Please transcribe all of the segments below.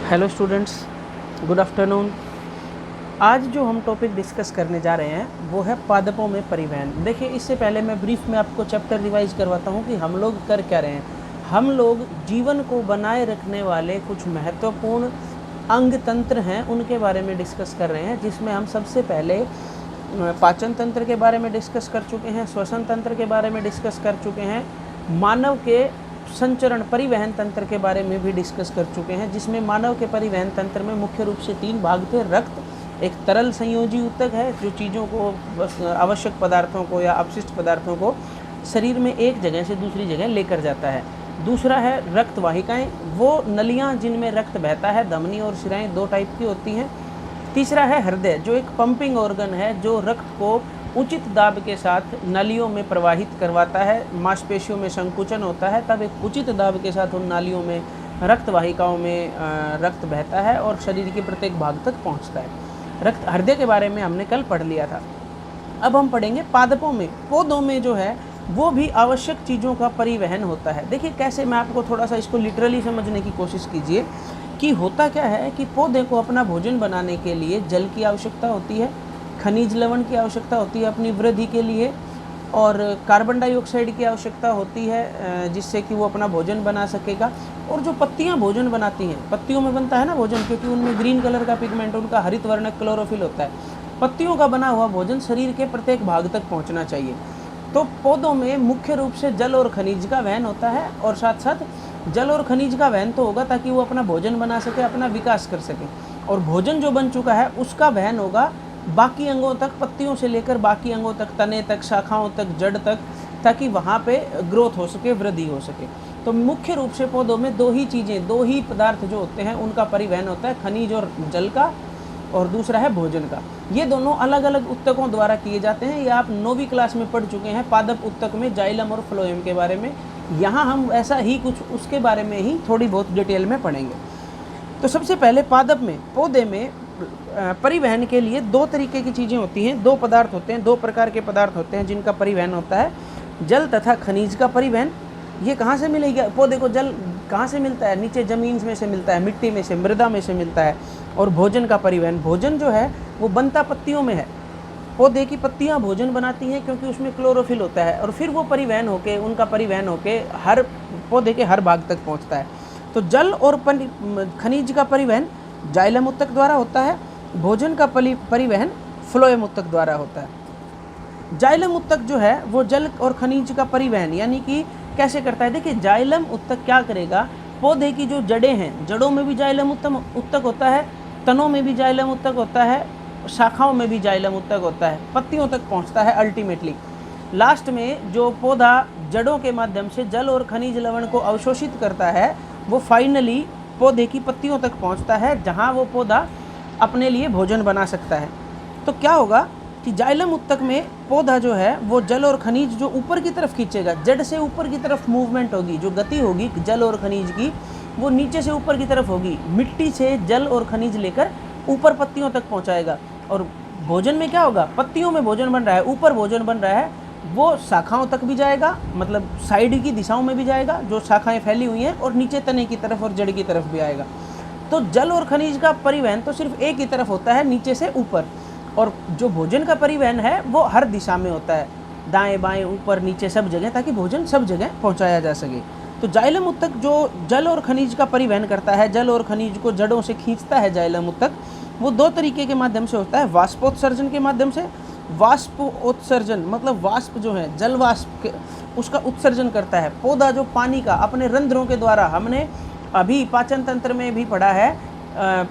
Hello students, good afternoon. आज जो हम टॉपिक डिस्कस करने जा रहे हैं वो है पादपों में परिवहन। देखिए, इससे पहले मैं ब्रीफ में आपको चैप्टर रिवाइज करवाता हूँ कि हम लोग कर क्या रहे हैं। हम लोग जीवन को बनाए रखने वाले कुछ महत्वपूर्ण अंग तंत्र हैं उनके बारे में डिस्कस कर रहे हैं, जिसमें हम सबसे पहले पाचन तंत्र के बारे में डिस्कस कर चुके हैं, श्वसन तंत्र के बारे में डिस्कस कर चुके हैं, मानव के संचरण परिवहन तंत्र के बारे में भी डिस्कस कर चुके हैं, जिसमें मानव के परिवहन तंत्र में मुख्य रूप से 3 भाग थे। रक्त एक तरल संयोजी ऊतक है जो चीज़ों को, आवश्यक पदार्थों को या अपशिष्ट पदार्थों को शरीर में एक जगह से दूसरी जगह लेकर जाता है। दूसरा है रक्त वाहिकाएँ, वो नलियाँ जिनमें रक्त बहता है। धमनी और शिराएँ 2 टाइप की होती हैं। तीसरा है हृदय, जो एक पंपिंग ऑर्गन है जो रक्त को उचित दाब के साथ नलियों में प्रवाहित करवाता है। मांसपेशियों में संकुचन होता है, तब एक उचित दाब के साथ उन नालियों में, रक्त वाहिकाओं में रक्त बहता है और शरीर के प्रत्येक भाग तक पहुंचता है। रक्त हृदय के बारे में हमने कल पढ़ लिया था। अब हम पढ़ेंगे पादपों में। पौधों में जो है वो भी आवश्यक चीज़ों का परिवहन होता है। देखिए कैसे, मैं आपको थोड़ा सा इसको लिटरली समझने की कोशिश कीजिए कि होता क्या है कि पौधे को अपना भोजन बनाने के लिए जल की आवश्यकता होती है, खनिज लवण की आवश्यकता होती है अपनी वृद्धि के लिए, और कार्बन डाइऑक्साइड की आवश्यकता होती है जिससे कि वो अपना भोजन बना सकेगा। और जो पत्तियां भोजन बनाती हैं, पत्तियों में बनता है ना भोजन, क्योंकि उनमें ग्रीन कलर का पिगमेंट, उनका हरित वर्णक क्लोरोफिल होता है। पत्तियों का बना हुआ भोजन शरीर के प्रत्येक भाग तक पहुँचना चाहिए। तो पौधों में मुख्य रूप से जल और खनिज का वहन होता है, और साथ साथ जल और खनिज का वहन तो होगा ताकि वो अपना भोजन बना सके, अपना विकास कर सके। और भोजन जो बन चुका है उसका वहन होगा बाकी अंगों तक, पत्तियों से लेकर बाकी अंगों तक, तने तक, शाखाओं तक, जड़ तक, ताकि वहाँ पे ग्रोथ हो सके, वृद्धि हो सके। तो मुख्य रूप से पौधों में 2 ही चीज़ें, 2 ही पदार्थ जो होते हैं उनका परिवहन होता है, खनिज और जल का, और दूसरा है भोजन का। ये दोनों अलग अलग ऊतकों द्वारा किए जाते हैं। ये आप 9वीं क्लास में पढ़ चुके हैं पादप ऊतक में, जाइलम और फ्लोएम के बारे में। यहाँ हम ऐसा ही कुछ उसके बारे में ही थोड़ी बहुत डिटेल में पढ़ेंगे। तो सबसे पहले पादप में, पौधे में परिवहन के लिए 2 तरीके की चीज़ें होती हैं, 2 पदार्थ होते हैं, 2 प्रकार के पदार्थ होते हैं जिनका परिवहन होता है। जल तथा खनिज का परिवहन। ये कहाँ से मिलेगा पौधे को? जल कहाँ से मिलता है? नीचे ज़मीन में से मिलता है, मिट्टी में से, मृदा में से मिलता है। और भोजन का परिवहन, भोजन जो है वो बनता पत्तियों में है। पौधे की पत्तियाँ भोजन बनाती हैं क्योंकि उसमें क्लोरोफिल होता है, और फिर वो परिवहन होके, उनका परिवहन होके हर पौधे के हर भाग तक पहुँचता है। तो जल और खनिज का परिवहन जाइलम ऊतक द्वारा होता है, भोजन का परिवहन फ्लोएम ऊतक द्वारा होता है। जाइलम ऊतक जो है वो जल और खनिज का परिवहन यानी कि कैसे करता है? देखिए, जाइलम ऊतक क्या करेगा, पौधे की जो जड़ें हैं, जड़ों में भी जाइलम ऊतक होता है, तनों में भी जाइलम ऊतक होता है, शाखाओं में भी जाइलम ऊतक होता है, पत्तियों तक पहुंचता है। अल्टीमेटली लास्ट में जो पौधा जड़ों के माध्यम से जल और खनिज लवण को अवशोषित करता है, वो फाइनली पौधे की पत्तियों तक पहुंचता है, जहां वो पौधा अपने लिए भोजन बना सकता है। तो क्या होगा कि जाइलम ऊतक में पौधा जो है वो जल और खनिज जो ऊपर की तरफ खींचेगा, जड़ से ऊपर की तरफ मूवमेंट होगी, जो गति होगी जल और खनिज की, वो नीचे से ऊपर की तरफ होगी। मिट्टी से जल और खनिज लेकर ऊपर पत्तियों तक पहुँचाएगा। और भोजन में क्या होगा? पत्तियों में भोजन बन रहा है, ऊपर भोजन बन रहा है, वो शाखाओं तक भी जाएगा, मतलब साइड की दिशाओं में भी जाएगा जो शाखाएं फैली हुई हैं, और नीचे तने की तरफ और जड़ की तरफ भी आएगा। तो जल और खनिज का परिवहन तो सिर्फ एक ही तरफ होता है, नीचे से ऊपर, और जो भोजन का परिवहन है वो हर दिशा में होता है, दाएं बाएं ऊपर नीचे सब जगह, ताकि भोजन सब जगह पहुंचाया जा सके। तो जाइलम ऊतक जो जल और खनिज का परिवहन करता है, जल और खनिज को जड़ों से खींचता है जाइलम ऊतक, वो 2 तरीके के माध्यम से होता है। वाष्पोत्सर्जन के माध्यम से। वाष्पोत्सर्जन मतलब वाष्प जो है, जल वाष्प, उसका उत्सर्जन करता है पौधा, जो पानी का अपने रंध्रों के द्वारा। हमने अभी पाचन तंत्र में भी पढ़ा है,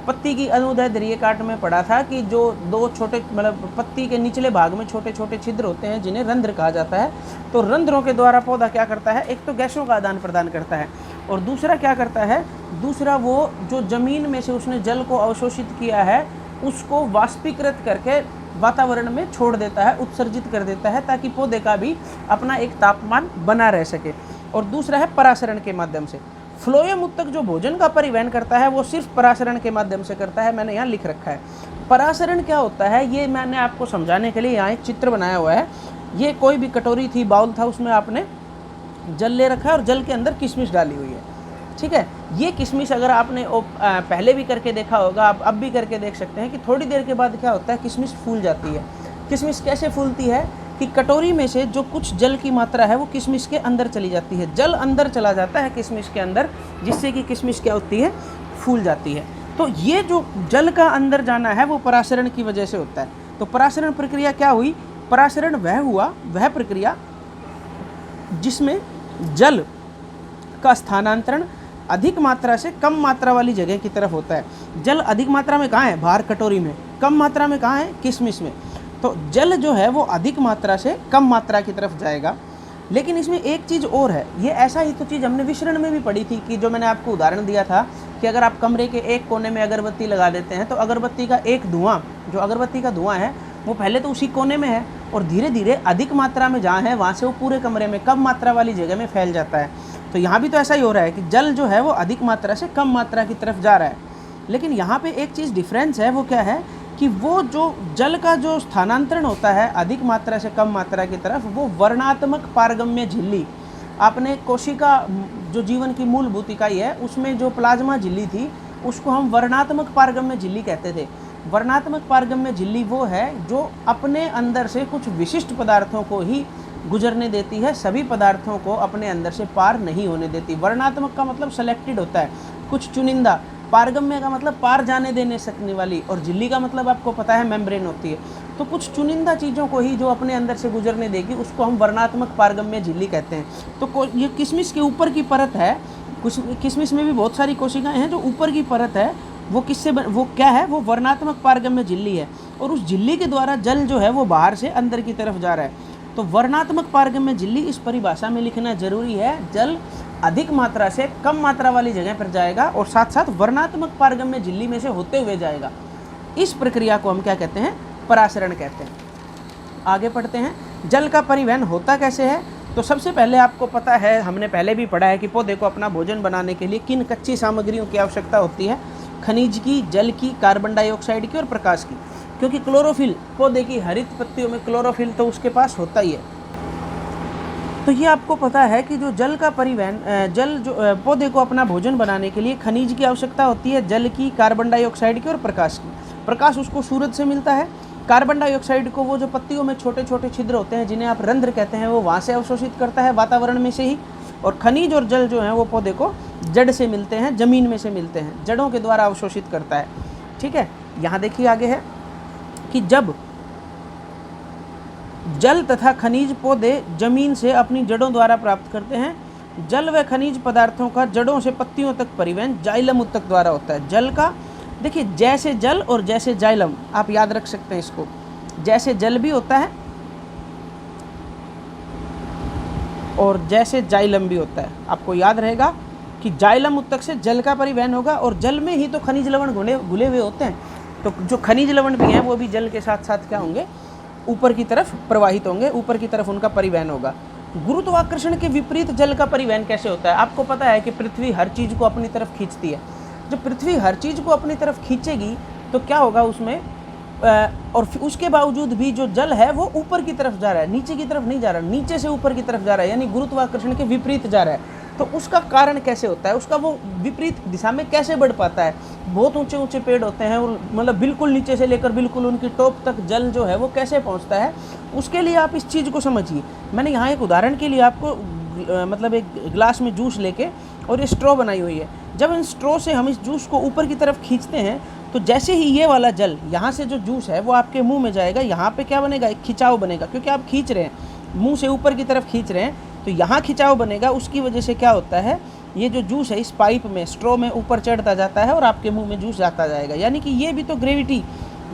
पत्ती की अनुदैर्ध्य काट में पढ़ा था कि जो 2 छोटे, मतलब पत्ती के निचले भाग में छोटे छोटे छिद्र होते हैं जिन्हें रंध्र कहा जाता है। तो रंध्रों के द्वारा पौधा क्या करता है? एक तो गैसों का आदान प्रदान करता है, और दूसरा क्या करता है, दूसरा वो जो ज़मीन में से उसने जल को अवशोषित किया है उसको वाष्पीकृत करके वातावरण में छोड़ देता है, उत्सर्जित कर देता है, ताकि पौधे का भी अपना एक तापमान बना रह सके। और दूसरा है परासरण के माध्यम से। फ्लोएम ऊतक जो भोजन का परिवहन करता है वो सिर्फ परासरण के माध्यम से करता है, मैंने यहाँ लिख रखा है। परासरण क्या होता है ये मैंने आपको समझाने के लिए यहाँ एक चित्र बनाया हुआ है। ये कोई भी कटोरी थी, बाउल था, उसमें आपने जल ले रखा है और जल के अंदर किशमिश डाली हुई है। ठीक है। ये किशमिश अगर आपने पहले भी करके देखा होगा, आप अब भी करके देख सकते हैं कि थोड़ी देर के बाद क्या होता है, किशमिश फूल जाती है। किशमिश कैसे फूलती है कि कटोरी में से जो कुछ जल की मात्रा है वो किशमिश के अंदर चली जाती है, जल अंदर चला जाता है किशमिश के अंदर, जिससे कि किशमिश क्या होती है, फूल जाती है। तो ये जो जल का अंदर जाना है वो परासरण की वजह से होता है। तो परासरण प्रक्रिया क्या हुई, परासरण वह हुआ, वह प्रक्रिया जिसमें जल का स्थानांतरण अधिक मात्रा से कम मात्रा वाली जगह की तरफ होता है। जल अधिक मात्रा में कहाँ है, बाहर कटोरी में, कम मात्रा में कहाँ है, किशमिश में। तो जल जो है वो अधिक मात्रा से कम मात्रा की तरफ जाएगा। लेकिन इसमें एक चीज़ और है, ये ऐसा ही तो चीज़ हमने विसरण में भी पढ़ी थी कि जो मैंने आपको उदाहरण दिया था कि अगर आप कमरे के एक कोने में अगरबत्ती लगा देते हैं तो अगरबत्ती का एक धुआं, जो अगरबत्ती का धुआं है वो पहले तो उसी कोने में है और धीरे धीरे अधिक मात्रा में जहाँ है वहाँ से वो पूरे कमरे में कम मात्रा वाली जगह में फैल जाता है। तो यहाँ भी तो ऐसा ही हो रहा है कि जल जो है वो अधिक मात्रा से कम मात्रा की तरफ जा रहा है। लेकिन यहाँ पे एक चीज़ डिफरेंस है, वो क्या है कि वो जो जल का जो स्थानांतरण होता है अधिक मात्रा से कम मात्रा की तरफ, वो वर्णात्मक पारगम्य झिल्ली, आपने कोशिका जो जीवन की मूलभूत इकाई है उसमें जो प्लाज्मा झिल्ली थी उसको हम वर्णात्मक पारगम्य झिल्ली कहते थे। वर्णात्मक पारगम्य झिल्ली वो है जो अपने अंदर से कुछ विशिष्ट पदार्थों को ही गुजरने देती है, सभी पदार्थों को अपने अंदर से पार नहीं होने देती। वर्णात्मक का मतलब सेलेक्टेड होता है, कुछ चुनिंदा। पारगम्य का मतलब पार जाने देने सकने वाली, और झिल्ली का मतलब आपको पता है मेम्ब्रेन होती है। तो कुछ चुनिंदा चीज़ों को ही जो अपने अंदर से गुजरने देगी उसको हम वर्णात्मक पारगम्य झिल्ली कहते हैं। तो ये किशमिश के ऊपर की परत है, कुछ किशमिश में भी बहुत सारी कोशिकाएं हैं, जो ऊपर की परत है वो वो क्या है, वो वर्णात्मक पारगम्य झिल्ली है। और उस झिल्ली के द्वारा जल जो है वो बाहर से अंदर की तरफ जा रहा है। तो वर्णात्मक पारगम्य झिल्ली इस परिभाषा में लिखना जरूरी है, जल अधिक मात्रा से कम मात्रा वाली जगह पर जाएगा और साथ साथ वर्णात्मक पारगम्य झिल्ली में से होते हुए जाएगा। इस प्रक्रिया को हम क्या कहते हैं, परासरण कहते हैं। आगे पढ़ते हैं, जल का परिवहन होता कैसे है। तो सबसे पहले आपको पता है, हमने पहले भी पढ़ा है कि पौधे को अपना भोजन बनाने के लिए किन कच्ची सामग्रियों की आवश्यकता होती है, खनिज की, जल की, कार्बन डाइऑक्साइड की और प्रकाश की। क्योंकि क्लोरोफिल, पौधे की हरित पत्तियों में क्लोरोफिल तो उसके पास होता ही है। तो ये आपको पता है कि जो जल का परिवहन, जल जो पौधे को अपना भोजन बनाने के लिए खनिज की आवश्यकता होती है, जल की, कार्बन डाइऑक्साइड की और प्रकाश की। प्रकाश उसको सूरज से मिलता है, कार्बन डाइऑक्साइड को वो जो पत्तियों में छोटे छोटे छिद्र होते हैं जिन्हें आप रंध्र कहते हैं, वो वहाँ से अवशोषित करता है वातावरण में से ही। और खनिज और जल जो हैं वो पौधे को जड़ से मिलते हैं, ज़मीन में से मिलते हैं, जड़ों के द्वारा अवशोषित करता है। ठीक है, यहाँ देखिए आगे है कि जब जल तथा खनिज पौधे जमीन से अपनी जड़ों द्वारा प्राप्त करते हैं, जल व खनिज पदार्थों का जड़ों से पत्तियों तक परिवहन जाइलम उत्तक द्वारा होता है। जल का देखिए, जैसे जल और जैसे जाइलम, आप याद रख सकते हैं इसको। जैसे जल भी होता है और जैसे जाइलम भी होता है। आपको याद रहेगा कि जाइलम उत्तक से जल का परिवहन होगा और जल में ही तो खनिज लवण घुले हुए होते हैं। तो जो खनिज लवण भी हैं वो भी जल के साथ साथ क्या होंगे, ऊपर की तरफ प्रवाहित होंगे, ऊपर की तरफ उनका परिवहन होगा। गुरुत्वाकर्षण के विपरीत जल का परिवहन कैसे होता है। आपको पता है कि पृथ्वी हर चीज़ को अपनी तरफ खींचती है। जब पृथ्वी हर चीज़ को अपनी तरफ खींचेगी तो क्या होगा उसमें, और उसके बावजूद भी जो जल है वो ऊपर की तरफ जा रहा है, नीचे की तरफ नहीं जा रहा, नीचे से ऊपर की तरफ जा रहा है, यानी गुरुत्वाकर्षण के विपरीत जा रहा है। तो उसका कारण कैसे होता है, उसका वो विपरीत दिशा में कैसे बढ़ पाता है। बहुत ऊंचे ऊंचे पेड़ होते हैं और मतलब बिल्कुल नीचे से लेकर बिल्कुल उनकी टॉप तक जल जो है वो कैसे पहुंचता है, उसके लिए आप इस चीज़ को समझिए। मैंने यहाँ एक उदाहरण के लिए आपको मतलब एक गिलास में जूस लेके और ये स्ट्रॉ बनाई हुई है। जब इन स्ट्रॉ से हम इस जूस को ऊपर की तरफ खींचते हैं तो जैसे ही ये वाला जल यहाँ से जो जूस है वो आपके मुंह में जाएगा, यहाँ पे क्या बनेगा, एक खिंचाव बनेगा, क्योंकि आप खींच रहे हैं, मुंह से ऊपर की तरफ खींच रहे हैं तो यहाँ खिंचाव बनेगा। उसकी वजह से क्या होता है, ये जो जूस है इस पाइप में, स्ट्रॉ में ऊपर चढ़ता जाता है और आपके मुंह में जूस जाता जाएगा। यानी कि ये भी तो ग्रेविटी,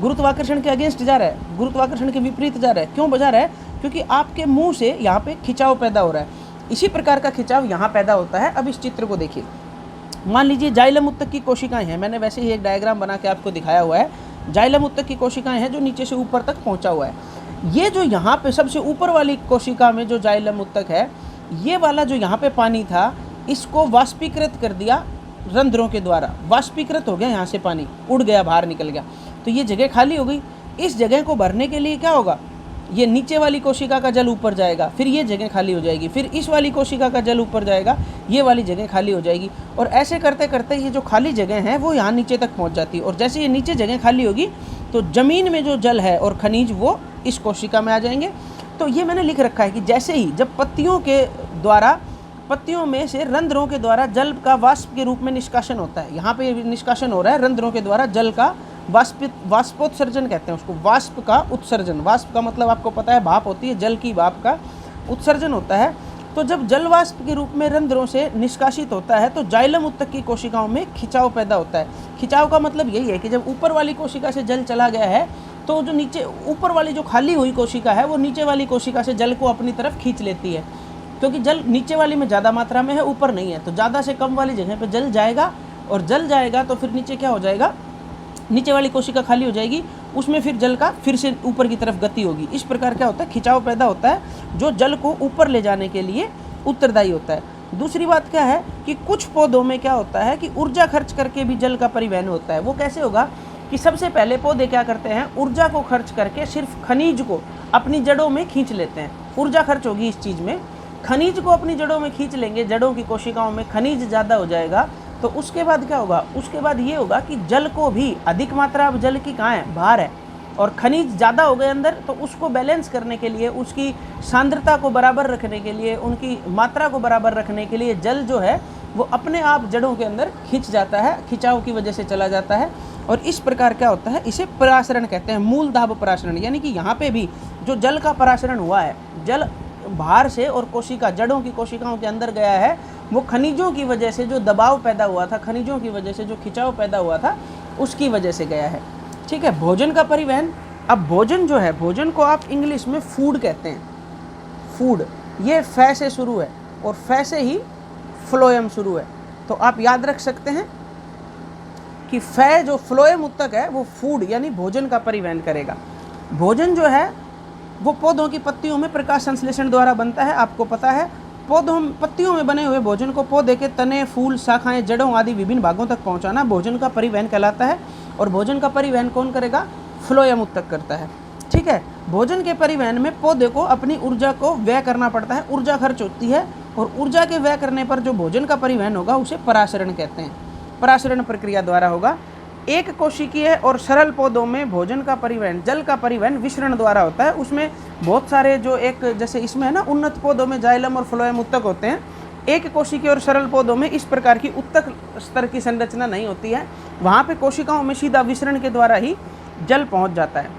गुरुत्वाकर्षण के अगेंस्ट जा रहा है, गुरुत्वाकर्षण के विपरीत जा रहा है। क्यों बजा रहा है, क्योंकि आपके मुंह से यहाँ पे खिंचाव पैदा हो रहा है। इसी प्रकार का खिंचाव यहाँ पैदा होता है। अब इस चित्र को देखिए, मान लीजिए जाइलम उत्तक की कोशिकाएं हैं, मैंने वैसे ही एक डायग्राम बना के आपको दिखाया हुआ है। जाइलम उत्तक की कोशिकाएं हैं जो नीचे से ऊपर तक पहुंचा हुआ है। ये जो यहाँ पे सबसे ऊपर वाली कोशिका में जो जाइलम उत्तक है, ये वाला जो यहाँ पे पानी था इसको वाष्पीकृत कर दिया रंध्रों के द्वारा, वाष्पीकृत हो गया, यहाँ से पानी उड़ गया, बाहर निकल गया, तो ये जगह खाली हो गई। इस जगह को भरने के लिए क्या होगा, ये नीचे वाली कोशिका का जल ऊपर जाएगा, फिर ये जगह खाली हो जाएगी, फिर इस वाली कोशिका का जल ऊपर जाएगा, ये वाली जगह खाली हो जाएगी, और ऐसे करते करते ये जो खाली जगह है वो यहाँ नीचे तक पहुँच जाती है। और जैसे ये नीचे जगह खाली होगी तो ज़मीन में जो जल है और खनिज वो इस कोशिका में आ जाएंगे। तो ये मैंने लिख रखा है कि जैसे ही जब पत्तियों में से रंध्रों के द्वारा जल का वाष्प के रूप में निष्कासन होता है, यहाँ पे निष्कासन हो रहा है रंध्रों के द्वारा जल का वाष्पोत्सर्जन कहते हैं उसको, वाष्प का उत्सर्जन। वाष्प का मतलब आपको पता है भाप होती है, जल की भाप का उत्सर्जन होता है। तो जब जल वाष्प के रूप में रंध्रों से निष्कासित होता है तो जाइलम उत्तक की कोशिकाओं में खिंचाव पैदा होता है। खिंचाव का मतलब यही है कि जब ऊपर वाली कोशिका से जल चला गया है तो जो नीचे ऊपर वाली जो खाली हुई कोशिका है वो नीचे वाली कोशिका से जल को अपनी तरफ खींच लेती है, क्योंकि जल नीचे वाली में ज़्यादा मात्रा में है, ऊपर नहीं है। तो ज़्यादा से कम वाली जगह पर जल जाएगा, और जल जाएगा तो फिर नीचे क्या हो जाएगा, नीचे वाली कोशिका खाली हो जाएगी, उसमें फिर जल का फिर से ऊपर की तरफ गति होगी। इस प्रकार क्या होता है, खिंचाव पैदा होता है जो जल को ऊपर ले जाने के लिए उत्तरदायी होता है। दूसरी बात क्या है कि कुछ पौधों में क्या होता है कि ऊर्जा खर्च करके भी जल का परिवहन होता है। वो कैसे होगा कि सबसे पहले पौधे क्या करते हैं, ऊर्जा को खर्च करके सिर्फ खनिज को अपनी जड़ों में खींच लेते हैं। ऊर्जा खर्च होगी इस चीज़ में, खनिज को अपनी जड़ों में खींच लेंगे, जड़ों की कोशिकाओं में खनिज ज़्यादा हो जाएगा। तो उसके बाद क्या होगा, उसके बाद ये होगा कि जल को भी अधिक मात्रा, अब जल की कहाँ है, बाहर है, और खनिज ज़्यादा हो गए अंदर, तो उसको बैलेंस करने के लिए, उसकी सांद्रता को बराबर रखने के लिए, उनकी मात्रा को बराबर रखने के लिए जल जो है वो अपने आप जड़ों के अंदर खिंच जाता है, खिंचाव की वजह से चला जाता है। और इस प्रकार क्या होता है, इसे परासरण कहते हैं, मूल दाब परासरण। यानी कि यहाँ पे भी जो जल का परासरण हुआ है, जल बाहर से और कोशिका, जड़ों की कोशिकाओं के अंदर गया है, वो खनिजों की वजह से जो दबाव पैदा हुआ था, खनिजों की वजह से जो खिंचाव पैदा हुआ था, उसकी वजह से गया है। ठीक है, भोजन का परिवहन। अब भोजन जो है, भोजन को आप इंग्लिश में फूड कहते हैं, फूड। ये फै से शुरू है और फै से ही फ्लोएम शुरू है। तो आप याद रख सकते हैं कि फै जो फ्लोएम उत्तक है वो फूड यानी भोजन का परिवहन करेगा। भोजन जो है वो पौधों की पत्तियों में प्रकाश संश्लेषण द्वारा बनता है। आपको पता है पत्तियों में बने हुए भोजन को पौधे के तने, फूल, शाखाएं, जड़ों आदि विभिन्न भागों तक पहुंचाना भोजन का परिवहन कहलाता है। और भोजन का परिवहन कौन करेगा, फ्लोएम उत्तक करता है। ठीक है, भोजन के परिवहन में पौधे को अपनी ऊर्जा को व्यय करना पड़ता है, ऊर्जा खर्च होती है, और ऊर्जा के व्यय करने पर जो भोजन का परिवहन होगा उसे परासरण कहते हैं। परासरण प्रक्रिया द्वारा होगा। एक कोशिकीय और सरल पौधों में भोजन का परिवहन, जल का परिवहन विसरण द्वारा होता है। उसमें बहुत सारे जो एक जैसे इसमें है ना, उन्नत पौधों में जाइलम और फ्लोएम उत्तक होते हैं। एक कोशिकीय और सरल पौधों में इस प्रकार की उत्तक स्तर की संरचना नहीं होती है। वहाँ पे कोशिकाओं में सीधा विसरण के द्वारा ही जल पहुँच जाता है,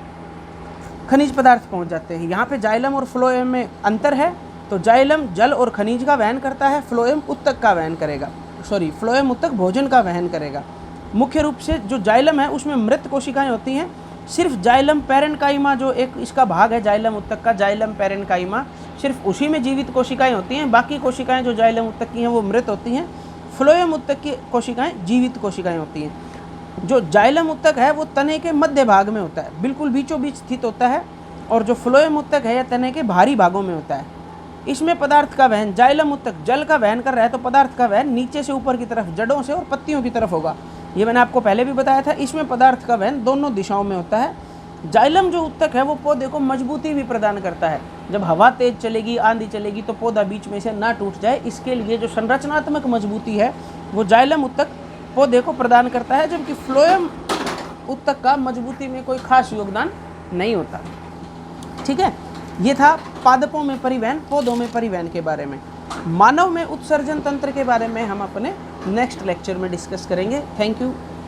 खनिज पदार्थ पहुँच जाते हैं। यहाँ पे जाइलम और फ्लोएम में अंतर है। तो जाइलम जल और खनिज का वहन करता है, फ्लोएम उत्तक का वहन करेगा, फ्लोएम उत्तक भोजन का वहन करेगा। मुख्य रूप से जो जाइलम है उसमें मृत कोशिकाएं होती हैं। सिर्फ जाइलम पैरेन्काइमा जो एक इसका भाग है जाइलम उत्तक का, जाइलम पैरेन्काइमा, सिर्फ उसी में जीवित कोशिकाएं होती हैं। बाकी कोशिकाएं जो जाइलम उत्तक की हैं वो मृत होती हैं। फ्लोएम उत्तक की कोशिकाएं जीवित कोशिकाएं होती हैं। जो जाइलम उत्तक है वो तने के मध्य भाग में होता है, बिल्कुल बीचों बीच स्थित होता है। और जो फ्लोएम उत्तक है यह तने के बाहरी भागों में होता है। इसमें पदार्थ का वहन, जाइलम उत्तक जल का वहन कर रहा है तो पदार्थ का वहन नीचे से ऊपर की तरफ, जड़ों से और पत्तियों की तरफ होगा। ये मैंने आपको पहले भी बताया था। इसमें पदार्थ का वहन दोनों दिशाओं में होता है। जाइलम जो उत्तक है वो पौधे को मजबूती भी प्रदान करता है। जब हवा तेज चलेगी, आंधी चलेगी तो पौधा बीच में से ना टूट जाए, इसके लिए जो संरचनात्मक मजबूती है वो जाइलम उत्तक पौधे को प्रदान करता है, जबकि फ्लोएम उत्तक का मजबूती में कोई खास योगदान नहीं होता। ठीक है, ये था पादपों में परिवहन, पौधों में परिवहन के बारे में। मानव में उत्सर्जन तंत्र के बारे में हम अपने नेक्स्ट लेक्चर में डिस्कस करेंगे। Thank you.